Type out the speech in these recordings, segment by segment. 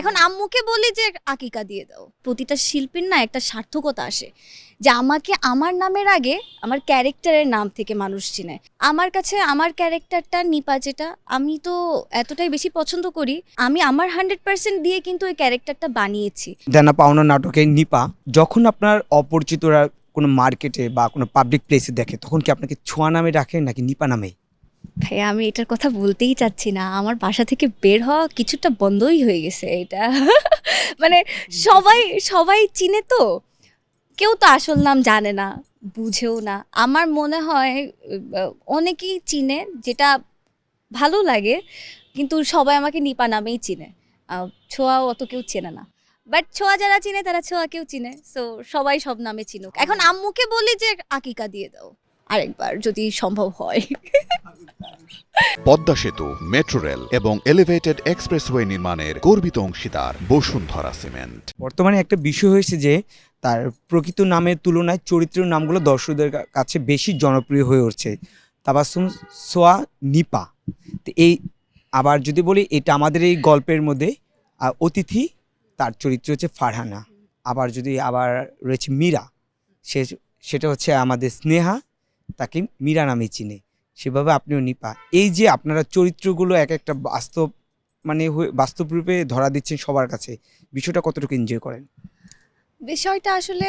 এখন আম্মুকে বলি যে আকিকা দিয়ে দাও। প্রতিটা শিল্পীর না একটা সার্থকতা আসে যে আমাকে আমার নামের আগে আমার ক্যারেক্টারের নাম থেকে মানুষ চিনে। আমার কাছে আমার ক্যারেক্টারটা নিপা, যেটা আমি তো এতটাই বেশি পছন্দ করি, আমি আমার 100% দিয়ে কিন্তু ওই ক্যারেক্টারটা বানিয়েছি। দেনা পাওনা নাটকে নিপা যখন আপনার অপরিচিতরা কোনো মার্কেটে বা কোনো পাবলিক প্লেসে দেখে তখন কি আপনাকে ছোঁয়া নামে ডাকে নাকি নিপা নামে? ভাই আমি এটার কথা বলতেই চাচ্ছি না, আমার বাসা থেকে বের হওয়া কিছুটা বন্ধই হয়ে গেছে এটা। মানে সবাই সবাই চিনে তো, কেউ তো আসল নাম জানে না, বুঝেও না। আমার মনে হয় অনেকেই চিনে, যেটা ভালো লাগে, কিন্তু সবাই আমাকে নিপা নামেই চিনে। ছোঁয়া অত কেউ চেনে না, বাট ছোঁয়া যারা চিনে তারা ছোঁয়া কেউ চিনে, সো সবাই সব নামে চিনুক। এখন আম্মুকে বলি যে আকিকা দিয়ে দাও আরেকবার যদি সম্ভব হয়। পদ্মা সেতু, মেট্রো রেল এবং এলিভেটেড এক্সপ্রেসওয়ে নির্মাণের গর্বিত অংশীদার বসুন্ধরা সিমেন্ট। বর্তমানে একটা বিষয় হয়েছে যে তার প্রকৃত নামের তুলনায় চরিত্রের নামগুলো দর্শকদের কাছে বেশি জনপ্রিয় হয়ে উঠছে। তাবাসসুম সোয়া নিপা, তো এই আবার যদি বলি এটা আমাদের এই গল্পের মধ্যে অতিথি, তার চরিত্র হচ্ছে ফারহানা। আবার যদি আবার রয়েছে মীরা, সেটা হচ্ছে আমাদের স্নেহা, তাকে মীরা নামে চিনে। সেভাবে আপনিও নিপা। এই যে আপনারা চরিত্রগুলো এক একটা বাস্তব মানে বাস্তব রূপে ধরা দিচ্ছেন সবার কাছে, বিষয়টা কতটুকু এনজয় করেন? বিষয়টা আসলে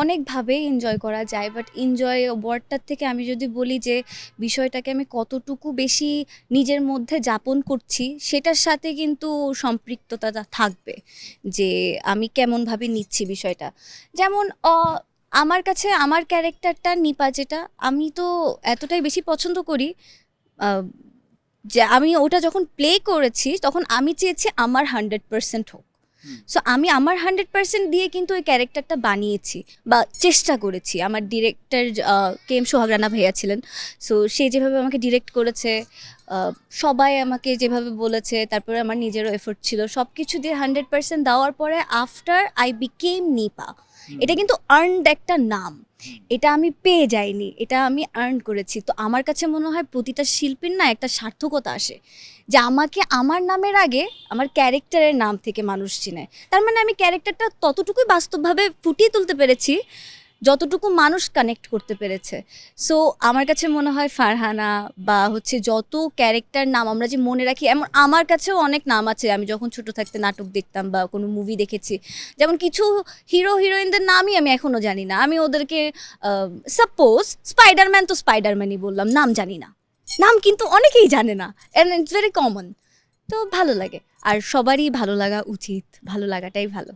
অনেকভাবেই এনজয় করা যায়, বাট এনজয় ওয়ার্ডটার থেকে আমি যদি বলি যে বিষয়টাকে আমি কতটুকু বেশি নিজের মধ্যে যাপন করছি, সেটার সাথে কিন্তু সম্পৃক্ততা থাকবে, যে আমি কেমনভাবে নিচ্ছি বিষয়টা। যেমন আমার কাছে আমার ক্যারেক্টারটা নিপা, যেটা আমি তো এতটাই বেশি পছন্দ করি, আহ, যে আমি ওটা যখন প্লে করেছি তখন আমি চেয়েছি আমার 100% হোক। সো আমি আমার 100% দিয়ে কিন্তু ওই ক্যারেক্টারটা বানিয়েছি বা চেষ্টা করেছি। আমার ডিরেক্টর কে এম সোহাগ রানা ভাইয়া ছিলেন, সো সে যেভাবে আমাকে ডিরেক্ট করেছে, সবাই আমাকে যেভাবে বলেছে, তারপরে আমার নিজেরও এফোর্ট ছিল, সব কিছু দিয়ে 100% দেওয়ার পরে আফটার আই বিকেম নিপা। এটা কিন্তু আর্নড একটা নাম, এটা আমি পেয়ে যাইনি, এটা আমি আর্ন করেছি। তো আমার কাছে মনে হয় প্রতিটা শিল্পীর না একটা সার্থকতা আসে যে আমাকে আমার নামের আগে আমার ক্যারেক্টারের নাম থেকে মানুষ চিনে। তার মানে আমি ক্যারেক্টারটা ততটুকুই বাস্তবভাবে ফুটিয়ে তুলতে পেরেছি যতটুকু মানুষ কানেক্ট করতে পেরেছে। সো আমার কাছে মনে হয় ফারহানা বা হচ্ছে যত ক্যারেক্টার নাম আমরা যে মনে রাখি, এমন আমার কাছেও অনেক নাম আছে। আমি যখন ছোট থাকতে নাটক দেখতাম বা কোনো মুভি দেখেছি, যেমন কিছু হিরো হিরোইনদের নামই আমি এখনও জানি না। আমি ওদেরকে সাপোজ স্পাইডারম্যান, তো স্পাইডারম্যানই বললাম, নাম জানি না, নাম কিন্তু অনেকেই জানে না, অ্যান্ড ইটস ভেরি কমন। তো ভালো লাগে, আর সবারই ভালো লাগা উচিত, ভালো লাগাটাই ভালো।